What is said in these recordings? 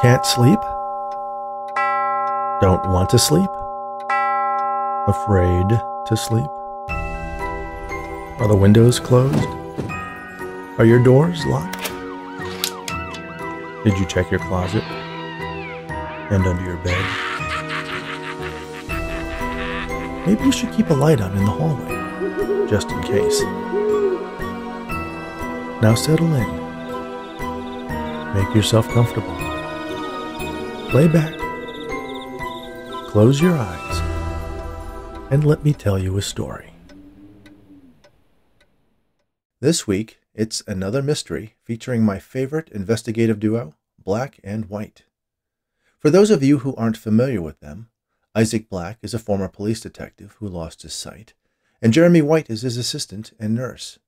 Can't sleep? Don't want to sleep? Afraid to sleep? Are the windows closed? Are your doors locked? Did you check your closet? And under your bed? Maybe you should keep a light on in the hallway, just in case. Now settle in. Make yourself comfortable. Lay back. Close your eyes. And let me tell you a story. This week, it's another mystery featuring my favorite investigative duo, Black and White. For those of you who aren't familiar with them, Isaac Black is a former police detective who lost his sight, and Jeremy White is his assistant and nurse.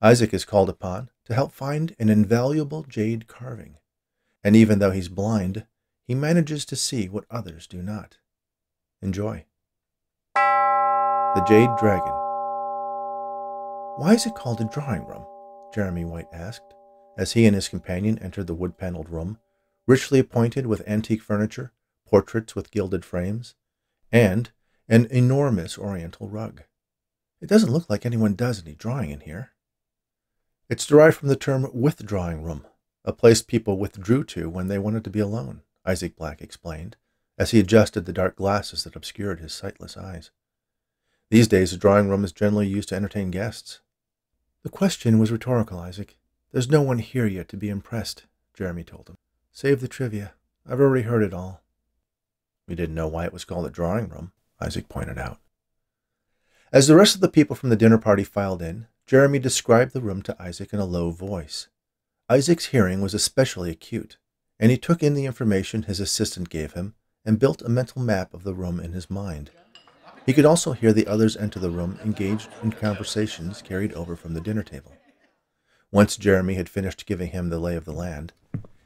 Isaac is called upon to help find an invaluable jade carving, and even though he's blind, he manages to see what others do not. Enjoy. The Jade Dragon. "Why is it called a drawing room?" Jeremy White asked, as he and his companion entered the wood-paneled room, richly appointed with antique furniture, portraits with gilded frames, and an enormous oriental rug. "It doesn't look like anyone does any drawing in here." "It's derived from the term withdrawing room, a place people withdrew to when they wanted to be alone," Isaac Black explained, as he adjusted the dark glasses that obscured his sightless eyes. "These days, a drawing room is generally used to entertain guests." "The question was rhetorical, Isaac. There's no one here yet to be impressed," Jeremy told him. "Save the trivia. I've already heard it all." "We didn't know why it was called a drawing room," Isaac pointed out. As the rest of the people from the dinner party filed in, Jeremy described the room to Isaac in a low voice. Isaac's hearing was especially acute, and he took in the information his assistant gave him and built a mental map of the room in his mind. He could also hear the others enter the room engaged in conversations carried over from the dinner table. Once Jeremy had finished giving him the lay of the land,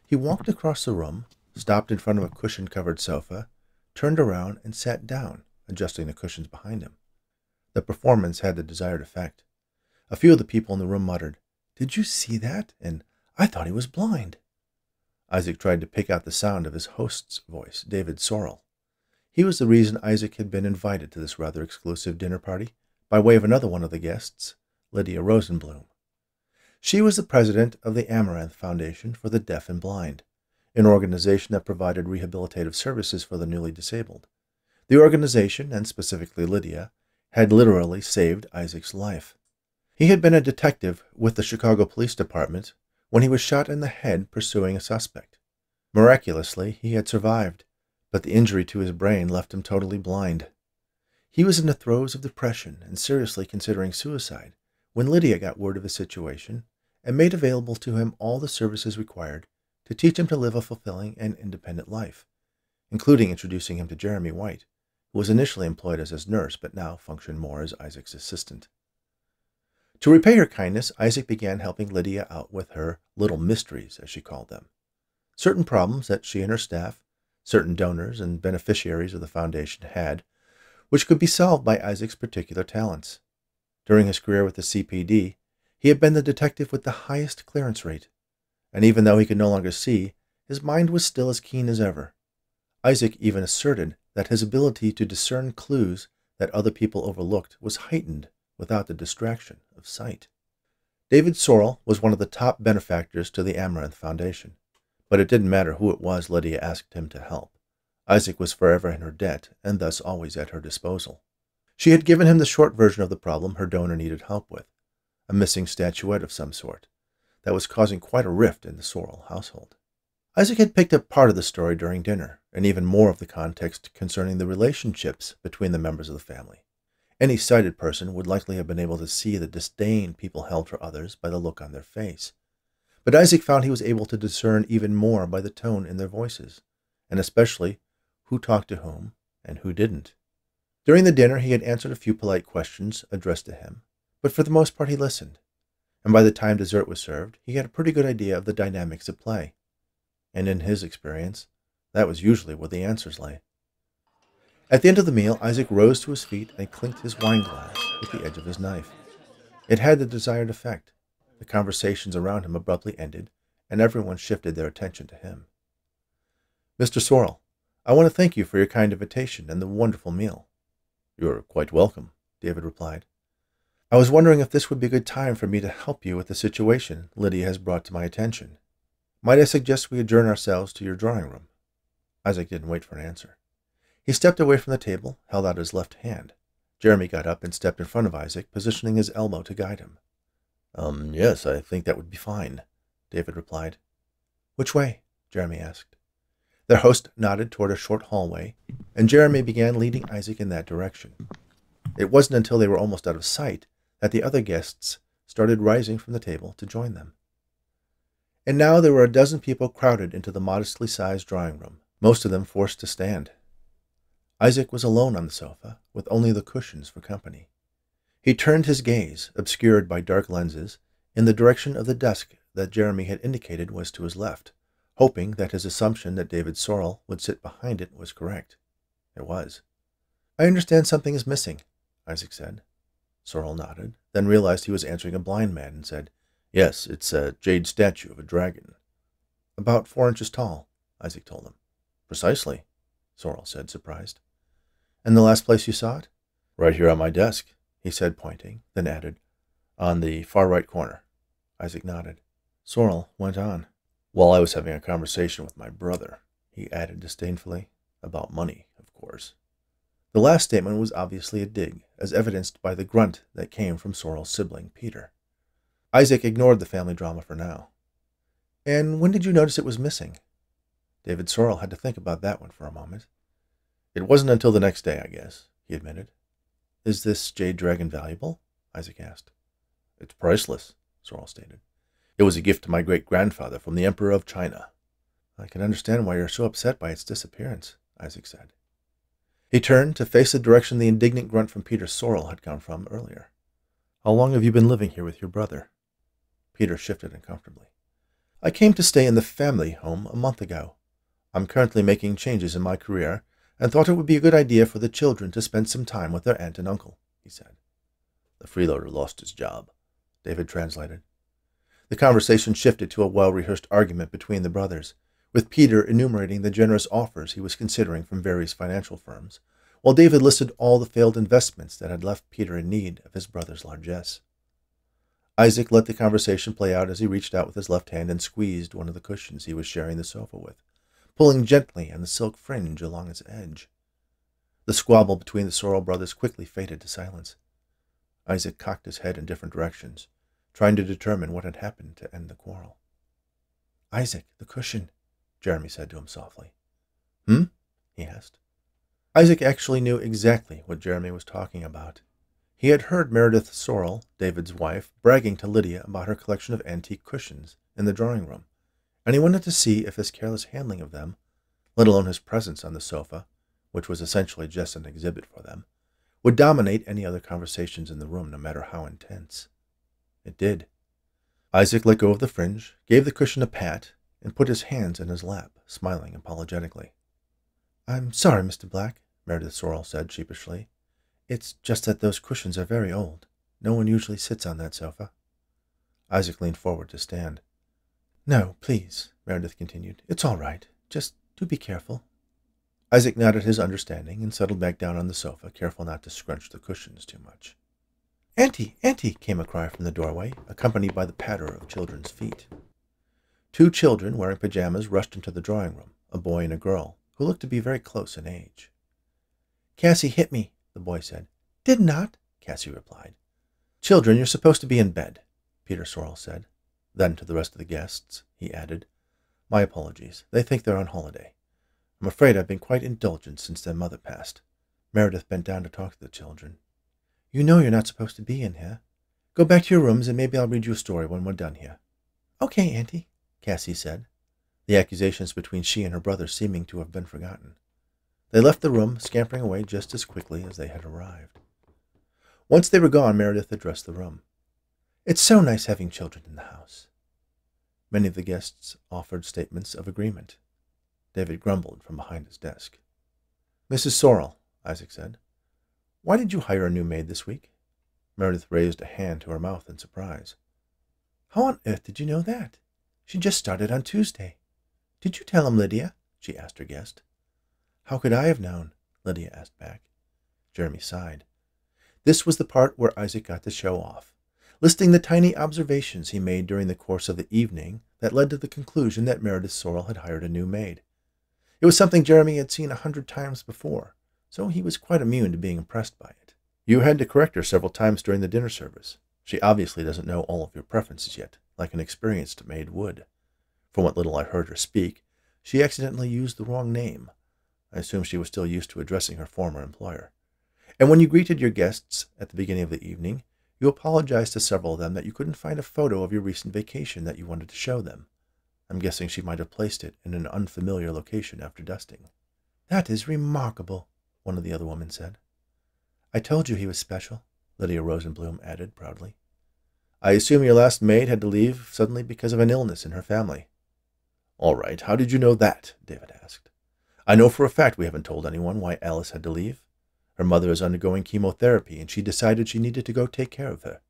he walked across the room, stopped in front of a cushion-covered sofa, turned around and sat down, adjusting the cushions behind him. The performance had the desired effect. A few of the people in the room muttered, "Did you see that?" and "I thought he was blind." Isaac tried to pick out the sound of his host's voice, David Sorrell. He was the reason Isaac had been invited to this rather exclusive dinner party, by way of another one of the guests, Lydia Rosenblum. She was the president of the Amaranth Foundation for the Deaf and Blind, an organization that provided rehabilitative services for the newly disabled. The organization, and specifically Lydia, had literally saved Isaac's life. He had been a detective with the Chicago Police Department when he was shot in the head pursuing a suspect. Miraculously, he had survived, but the injury to his brain left him totally blind. He was in the throes of depression and seriously considering suicide when Lydia got word of his situation and made available to him all the services required to teach him to live a fulfilling and independent life, including introducing him to Jeremy White, who was initially employed as his nurse but now functioned more as Isaac's assistant. To repay her kindness, Isaac began helping Lydia out with her little mysteries, as she called them. Certain problems that she and her staff, certain donors and beneficiaries of the foundation had, which could be solved by Isaac's particular talents. During his career with the CPD, he had been the detective with the highest clearance rate, and even though he could no longer see, his mind was still as keen as ever. Isaac even asserted that his ability to discern clues that other people overlooked was heightened without the distraction of sight. David Sorrell was one of the top benefactors to the Amaranth Foundation, but it didn't matter who it was Lydia asked him to help. Isaac was forever in her debt, and thus always at her disposal. She had given him the short version of the problem her donor needed help with, a missing statuette of some sort, that was causing quite a rift in the Sorrell household. Isaac had picked up part of the story during dinner, and even more of the context concerning the relationships between the members of the family. Any sighted person would likely have been able to see the disdain people held for others by the look on their face. But Isaac found he was able to discern even more by the tone in their voices, and especially who talked to whom and who didn't. During the dinner, he had answered a few polite questions addressed to him, but for the most part he listened, and by the time dessert was served, he had a pretty good idea of the dynamics at play. And in his experience, that was usually where the answers lay. At the end of the meal, Isaac rose to his feet and clinked his wine glass with the edge of his knife. It had the desired effect. The conversations around him abruptly ended, and everyone shifted their attention to him. Mr. Sorrel, I want to thank you for your kind invitation and the wonderful meal. You're quite welcome, David replied. I was wondering if this would be a good time for me to help you with the situation Lydia has brought to my attention. Might I suggest we adjourn ourselves to your drawing room? Isaac didn't wait for an answer. He stepped away from the table, held out his left hand. Jeremy got up and stepped in front of Isaac, positioning his elbow to guide him. Yes, I think that would be fine, David replied. Which way? Jeremy asked. Their host nodded toward a short hallway, and Jeremy began leading Isaac in that direction. It wasn't until they were almost out of sight that the other guests started rising from the table to join them. And now there were a dozen people crowded into the modestly sized drawing room, most of them forced to stand. Isaac was alone on the sofa, with only the cushions for company. He turned his gaze, obscured by dark lenses, in the direction of the desk that Jeremy had indicated was to his left, hoping that his assumption that David Sorrel would sit behind it was correct. It was. I understand something is missing, Isaac said. Sorrel nodded, then realized he was answering a blind man and said, Yes, it's a jade statue of a dragon. About 4 inches tall, Isaac told him. Precisely, Sorrel said, surprised. And the last place you saw it? Right here on my desk, he said, pointing, then added, On the far right corner. Isaac nodded. Sorrel went on. While I was having a conversation with my brother, he added disdainfully, about money, of course. The last statement was obviously a dig, as evidenced by the grunt that came from Sorrel's sibling, Peter. Isaac ignored the family drama for now. And when did you notice it was missing? David Sorrel had to think about that one for a moment. It wasn't until the next day, I guess, he admitted. Is this Jade Dragon valuable? Isaac asked. It's priceless, Sorrel stated. It was a gift to my great-grandfather from the Emperor of China. I can understand why you're so upset by its disappearance, Isaac said. He turned to face the direction the indignant grunt from Peter Sorrel had come from earlier. How long have you been living here with your brother? Peter shifted uncomfortably. I came to stay in the family home a month ago. I'm currently making changes in my career and thought it would be a good idea for the children to spend some time with their aunt and uncle, he said. The freeloader lost his job, David translated. The conversation shifted to a well-rehearsed argument between the brothers, with Peter enumerating the generous offers he was considering from various financial firms, while David listed all the failed investments that had left Peter in need of his brother's largesse. Isaac let the conversation play out as he reached out with his left hand and squeezed one of the cushions he was sharing the sofa with, pulling gently on the silk fringe along its edge. The squabble between the Sorrel brothers quickly faded to silence. Isaac cocked his head in different directions, trying to determine what had happened to end the quarrel. Isaac, the cushion, Jeremy said to him softly. He asked. Isaac actually knew exactly what Jeremy was talking about. He had heard Meredith Sorrel, David's wife, bragging to Lydia about her collection of antique cushions in the drawing room, and he wanted to see if his careless handling of them, let alone his presence on the sofa, which was essentially just an exhibit for them, would dominate any other conversations in the room, no matter how intense. It did. Isaac let go of the fringe, gave the cushion a pat, and put his hands in his lap, smiling apologetically. I'm sorry, Mr. Black, Meredith Sorrel said sheepishly. It's just that those cushions are very old. No one usually sits on that sofa. Isaac leaned forward to stand. No, please, Meredith continued. It's all right. Just do be careful. Isaac nodded his understanding and settled back down on the sofa, careful not to scrunch the cushions too much. Auntie, Auntie, came a cry from the doorway, accompanied by the patter of children's feet. 2 children wearing pajamas rushed into the drawing room, a boy and a girl, who looked to be very close in age. Cassie hit me, the boy said. Did not, Cassie replied. Children, you're supposed to be in bed, Peter Sorrel said. Then to the rest of the guests, he added, My apologies. They think they're on holiday. I'm afraid I've been quite indulgent since their mother passed. Meredith bent down to talk to the children. You know you're not supposed to be in here. Go back to your rooms and maybe I'll read you a story when we're done here. Okay, Auntie, Cassie said, the accusations between she and her brother seeming to have been forgotten. They left the room, scampering away just as quickly as they had arrived. Once they were gone, Meredith addressed the room. It's so nice having children in the house. Many of the guests offered statements of agreement. David grumbled from behind his desk. Mrs. Sorrel, Isaac said, why did you hire a new maid this week? Meredith raised a hand to her mouth in surprise. How on earth did you know that? She just started on Tuesday. Did you tell him, Lydia? she asked her guest. How could I have known? Lydia asked back. Jeremy sighed. This was the part where Isaac got to show off, listing the tiny observations he made during the course of the evening that led to the conclusion that Meredith Sorrell had hired a new maid. It was something Jeremy had seen 100 times before, so he was quite immune to being impressed by it. You had to correct her several times during the dinner service. She obviously doesn't know all of your preferences yet, like an experienced maid would. From what little I heard her speak, she accidentally used the wrong name. I assume she was still used to addressing her former employer. And when you greeted your guests at the beginning of the evening, you apologized to several of them that you couldn't find a photo of your recent vacation that you wanted to show them. I'm guessing she might have placed it in an unfamiliar location after dusting. That is remarkable, one of the other women said. I told you he was special, Lydia Rosenblum added proudly. I assume your last maid had to leave suddenly because of an illness in her family. All right, how did you know that? David asked. I know for a fact we haven't told anyone why Alice had to leave. Her mother is undergoing chemotherapy, and she decided she needed to go take care of her.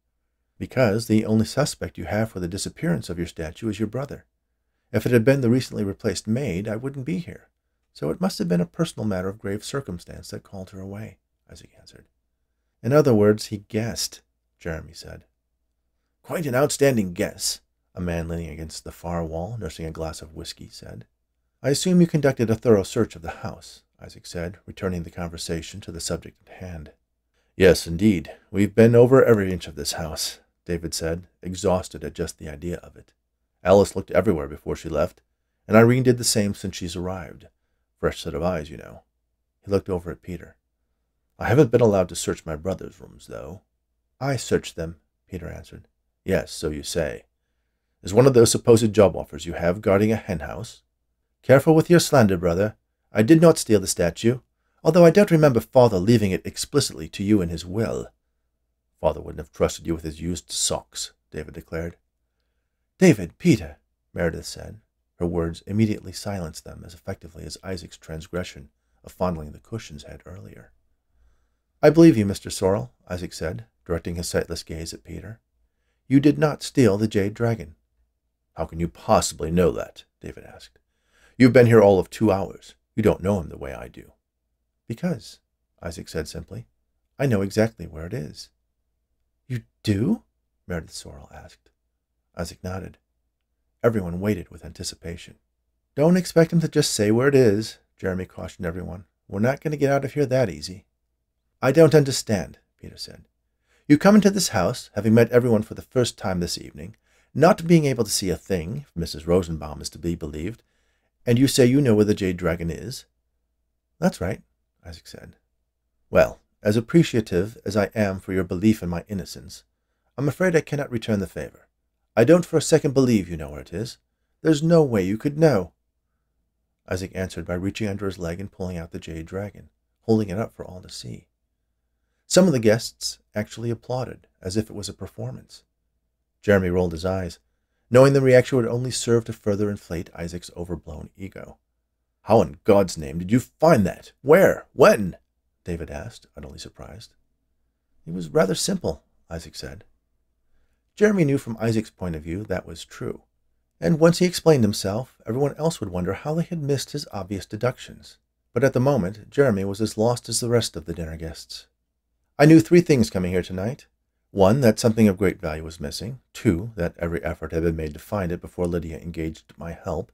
Because the only suspect you have for the disappearance of your statue is your brother. If it had been the recently replaced maid, I wouldn't be here. So it must have been a personal matter of grave circumstance that called her away, Isaac answered. In other words, he guessed, Jeremy said. Quite an outstanding guess, a man leaning against the far wall, nursing a glass of whiskey, said. I assume you conducted a thorough search of the house, Isaac said, returning the conversation to the subject at hand. Yes, indeed. We've been over every inch of this house, David said, exhausted at just the idea of it. Alice looked everywhere before she left, and Irene did the same since she's arrived. Fresh set of eyes, you know. He looked over at Peter. I haven't been allowed to search my brother's rooms, though. I searched them, Peter answered. Yes, so you say. Is one of those supposed job offers you have guarding a henhouse? Careful with your slander, brother. I did not steal the statue, although I don't remember Father leaving it explicitly to you in his will. Father wouldn't have trusted you with his used socks, David declared. David, Peter, Meredith said. Her words immediately silenced them as effectively as Isaac's transgression of fondling the cushions had earlier. I believe you, Mr. Sorrell, Isaac said, directing his sightless gaze at Peter. You did not steal the Jade Dragon. How can you possibly know that? David asked. You've been here all of 2 hours. You don't know him the way I do. Because, Isaac said simply, I know exactly where it is. You do? Meredith Sorrell asked. Isaac nodded. Everyone waited with anticipation. Don't expect him to just say where it is, Jeremy cautioned everyone. We're not going to get out of here that easy. I don't understand, Peter said. You come into this house, having met everyone for the first time this evening, not being able to see a thing, if Mrs. Rosenbaum is to be believed, and you say you know where the Jade Dragon is? That's right, Isaac said. Well, as appreciative as I am for your belief in my innocence, I'm afraid I cannot return the favor. I don't for a second believe you know where it is. There's no way you could know. Isaac answered by reaching under his leg and pulling out the Jade Dragon, holding it up for all to see. Some of the guests actually applauded, as if it was a performance. Jeremy rolled his eyes, knowing the reaction would only serve to further inflate Isaac's overblown ego. How in God's name did you find that? Where? When? David asked, utterly surprised. It was rather simple, Isaac said. Jeremy knew from Isaac's point of view that was true, and once he explained himself, everyone else would wonder how they had missed his obvious deductions. But at the moment, Jeremy was as lost as the rest of the dinner guests. I knew 3 things coming here tonight. 1, that something of great value was missing. 2, that every effort had been made to find it before Lydia engaged my help.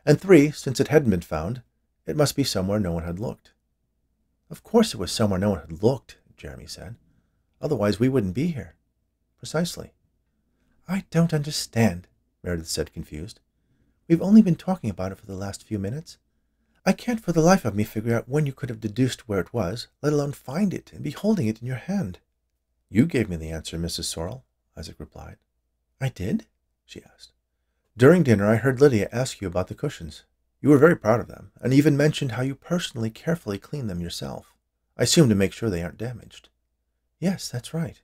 And 3, since it hadn't been found, it must be somewhere no one had looked. Of course it was somewhere no one had looked, Jeremy said. Otherwise we wouldn't be here. Precisely. I don't understand, Meredith said, confused. We've only been talking about it for the last few minutes. I can't for the life of me figure out when you could have deduced where it was, let alone find it and be holding it in your hand. You gave me the answer, Mrs. Sorrell, Isaac replied. I did? She asked. During dinner I heard Lydia ask you about the cushions. You were very proud of them, and even mentioned how you personally carefully clean them yourself. I assume to make sure they aren't damaged. Yes, that's right.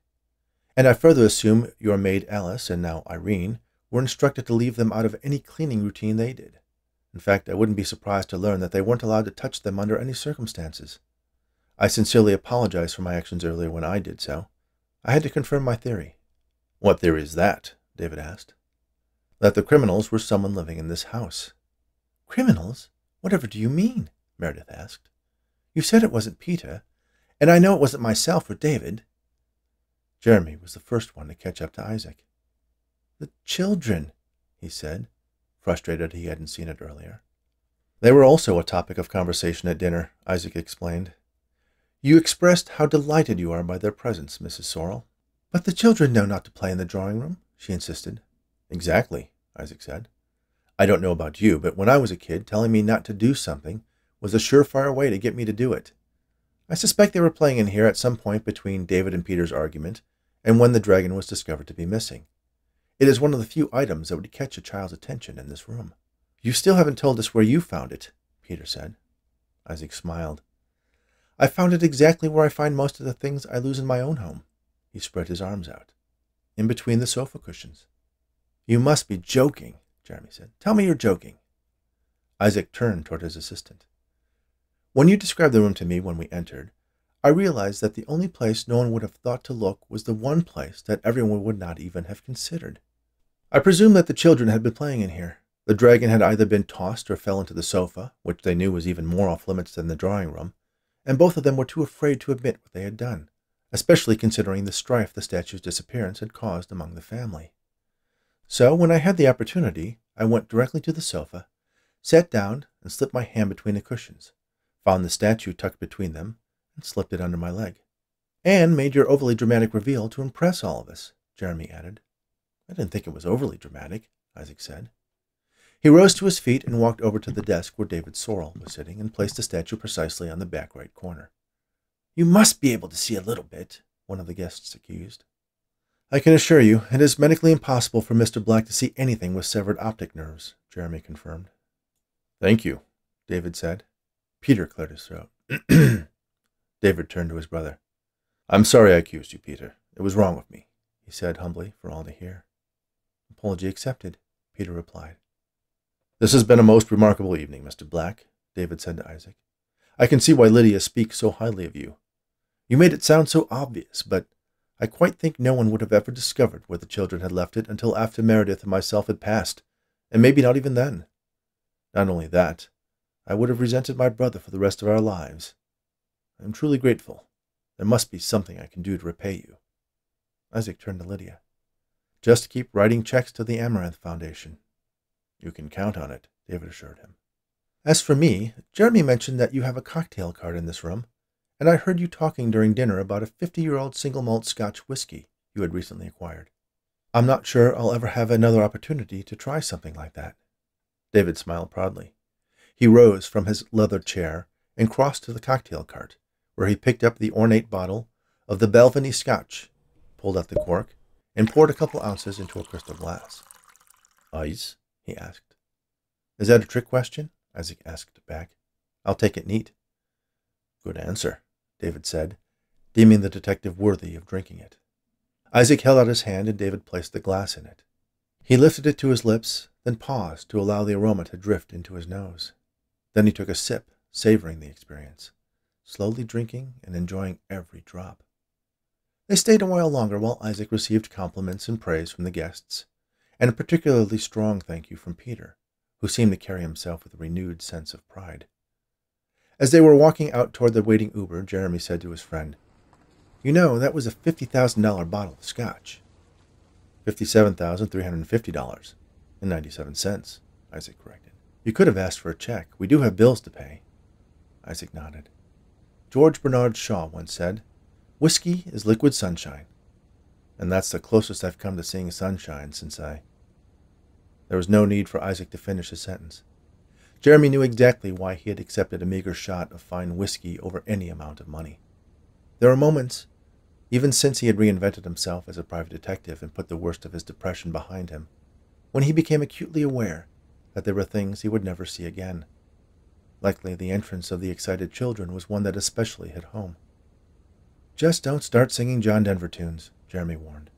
And I further assume your maid Alice, and now Irene, were instructed to leave them out of any cleaning routine they did. In fact, I wouldn't be surprised to learn that they weren't allowed to touch them under any circumstances. I sincerely apologize for my actions earlier when I did so. I had to confirm my theory. What theory is that? David asked. That the criminals were someone living in this house. Criminals? Whatever do you mean? Meredith asked. You said it wasn't Peter, and I know it wasn't myself or David. Jeremy was the first one to catch up to Isaac. The children, he said, frustrated he hadn't seen it earlier. They were also a topic of conversation at dinner, Isaac explained. You expressed how delighted you are by their presence, Mrs. Sorrel. But the children know not to play in the drawing room, she insisted. Exactly, Isaac said. I don't know about you, but when I was a kid, telling me not to do something was a surefire way to get me to do it. I suspect they were playing in here at some point between David and Peter's argument and when the dragon was discovered to be missing. It is one of the few items that would catch a child's attention in this room. You still haven't told us where you found it, Peter said. Isaac smiled. I found it exactly where I find most of the things I lose in my own home. He spread his arms out, in between the sofa cushions. You must be joking, Jeremy said. Tell me you're joking. Isaac turned toward his assistant. When you described the room to me when we entered, I realized that the only place no one would have thought to look was the one place that everyone would not even have considered. I presume that the children had been playing in here. The dragon had either been tossed or fell into the sofa, which they knew was even more off-limits than the drawing room, and both of them were too afraid to admit what they had done, especially considering the strife the statue's disappearance had caused among the family. So, when I had the opportunity, I went directly to the sofa, sat down and slipped my hand between the cushions, found the statue tucked between them, and slipped it under my leg. And made your overly dramatic reveal to impress all of us, Jeremy added. I didn't think it was overly dramatic, Isaac said. He rose to his feet and walked over to the desk where David Sorrel was sitting and placed the statue precisely on the back right corner. You must be able to see a little bit, one of the guests accused. I can assure you, it is medically impossible for Mr. Black to see anything with severed optic nerves, Jeremy confirmed. Thank you, David said. Peter cleared his throat. David turned to his brother. I'm sorry I accused you, Peter. It was wrong of me, he said humbly for all to hear. Apology accepted, Peter replied. This has been a most remarkable evening, Mr. Black, David said to Isaac. I can see why Lydia speaks so highly of you. You made it sound so obvious, but I quite think no one would have ever discovered where the children had left it until after Meredith and myself had passed, and maybe not even then. Not only that, I would have resented my brother for the rest of our lives. I am truly grateful. There must be something I can do to repay you. Isaac turned to Lydia. Just keep writing checks to the Amaranth Foundation. You can count on it, David assured him. As for me, Jeremy mentioned that you have a cocktail card in this room, and I heard you talking during dinner about a 50-year-old single malt Scotch whiskey you had recently acquired. I'm not sure I'll ever have another opportunity to try something like that. David smiled proudly. He rose from his leather chair and crossed to the cocktail cart, where he picked up the ornate bottle of the Belvany Scotch, pulled out the cork, and poured a couple ounces into a crystal glass. Ice? He asked. Is that a trick question? Isaac asked back. I'll take it neat. Good answer, David said, deeming the detective worthy of drinking it. Isaac held out his hand and David placed the glass in it. He lifted it to his lips, then paused to allow the aroma to drift into his nose. Then he took a sip, savoring the experience, slowly drinking and enjoying every drop. They stayed a while longer while Isaac received compliments and praise from the guests, and a particularly strong thank you from Peter, who seemed to carry himself with a renewed sense of pride. As they were walking out toward the waiting Uber, Jeremy said to his friend, You know, that was a $50,000 bottle of scotch. $57,350.97, Isaac corrected. You could have asked for a check. We do have bills to pay. Isaac nodded. George Bernard Shaw once said, Whiskey is liquid sunshine. And that's the closest I've come to seeing sunshine since I... There was no need for Isaac to finish his sentence. Jeremy knew exactly why he had accepted a meager shot of fine whiskey over any amount of money. There were moments, even since he had reinvented himself as a private detective and put the worst of his depression behind him, when he became acutely aware that there were things he would never see again. Likely the entrance of the excited children was one that especially hit home. Just don't start singing John Denver tunes, Jeremy warned.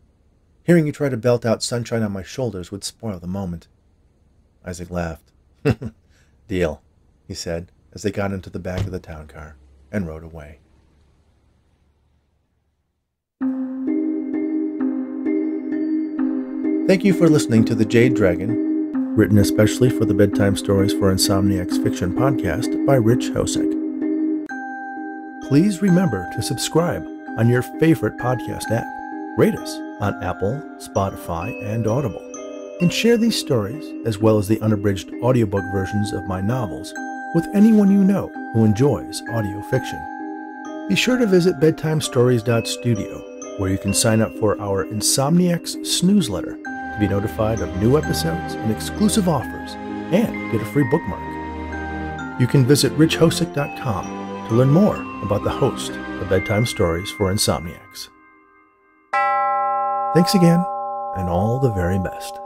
Hearing you try to belt out Sunshine on My Shoulders would spoil the moment. Isaac laughed. Deal, he said, as they got into the back of the town car and rode away. Thank you for listening to the Jade Dragon, written especially for the Bedtime Stories for Insomniacs fiction podcast by Rich Hosek. Please remember to subscribe on your favorite podcast app, rate us on Apple, Spotify, and Audible, and share these stories, as well as the unabridged audiobook versions of my novels, with anyone you know who enjoys audio fiction. Be sure to visit bedtimestories.studio, where you can sign up for our Insomniacs Snoozeletter to be notified of new episodes and exclusive offers, and get a free bookmark. You can visit richhosick.com to learn more about the host of Bedtime Stories for Insomniacs. Thanks again, and all the very best.